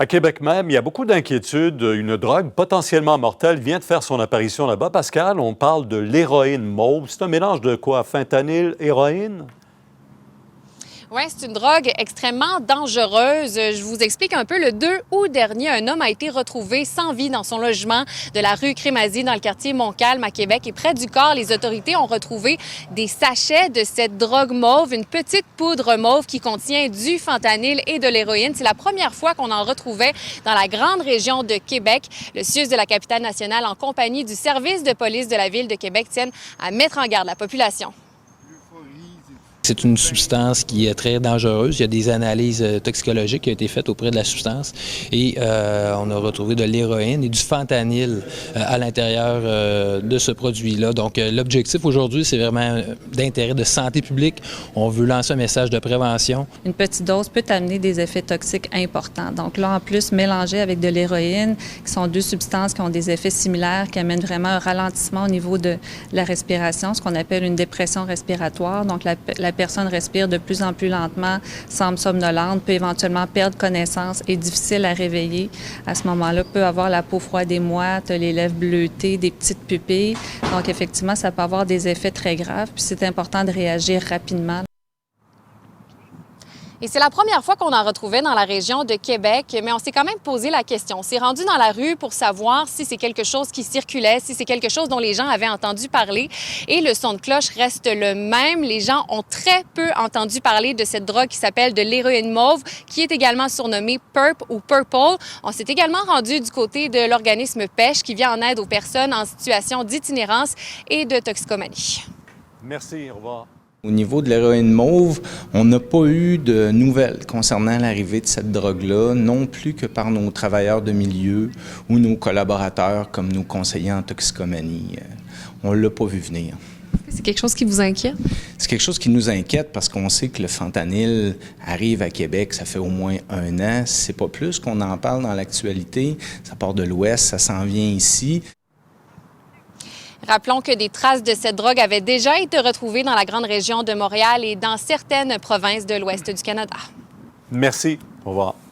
À Québec même, il y a beaucoup d'inquiétudes. Une drogue potentiellement mortelle vient de faire son apparition là-bas. Pascal, on parle de l'héroïne mauve. C'est un mélange de quoi? Fentanyl, héroïne? Oui, c'est une drogue extrêmement dangereuse. Je vous explique un peu. Le 2 août dernier, un homme a été retrouvé sans vie dans son logement de la rue Crémazie dans le quartier Montcalm à Québec. Et près du corps, les autorités ont retrouvé des sachets de cette drogue mauve, une petite poudre mauve qui contient du fentanyl et de l'héroïne. C'est la première fois qu'on en retrouvait dans la grande région de Québec. Le CIUS de la capitale nationale, en compagnie du service de police de la ville de Québec, tiennent à mettre en garde la population. C'est une substance qui est très dangereuse. Il y a des analyses toxicologiques qui ont été faites auprès de la substance et on a retrouvé de l'héroïne et du fentanyl à l'intérieur de ce produit-là. Donc l'objectif aujourd'hui, c'est vraiment d'intérêt de santé publique. On veut lancer un message de prévention. Une petite dose peut amener des effets toxiques importants. Donc là, en plus, mélangé avec de l'héroïne, qui sont deux substances qui ont des effets similaires, qui amènent vraiment un ralentissement au niveau de la respiration, ce qu'on appelle une dépression respiratoire. Donc la personne respire de plus en plus lentement, semble somnolente, peut éventuellement perdre connaissance, est difficile à réveiller. À ce moment-là, peut avoir la peau froide et moite, les lèvres bleutées, des petites pupilles. Donc effectivement, ça peut avoir des effets très graves. Puis c'est important de réagir rapidement. Et c'est la première fois qu'on en retrouvait dans la région de Québec, mais on s'est quand même posé la question. On s'est rendu dans la rue pour savoir si c'est quelque chose qui circulait, si c'est quelque chose dont les gens avaient entendu parler. Et le son de cloche reste le même. Les gens ont très peu entendu parler de cette drogue qui s'appelle de l'héroïne mauve, qui est également surnommée Purp ou Purple. On s'est également rendu du côté de l'organisme Pêche, qui vient en aide aux personnes en situation d'itinérance et de toxicomanie. Merci, au revoir. Au niveau de l'héroïne mauve, on n'a pas eu de nouvelles concernant l'arrivée de cette drogue-là, non plus que par nos travailleurs de milieu ou nos collaborateurs comme nos conseillers en toxicomanie. On ne l'a pas vu venir. C'est quelque chose qui vous inquiète? C'est quelque chose qui nous inquiète parce qu'on sait que le fentanyl arrive à Québec, ça fait au moins 1 an. C'est pas plus qu'on en parle dans l'actualité. Ça part de l'Ouest, ça s'en vient ici. Rappelons que des traces de cette drogue avaient déjà été retrouvées dans la grande région de Montréal et dans certaines provinces de l'Ouest du Canada. Merci, au revoir.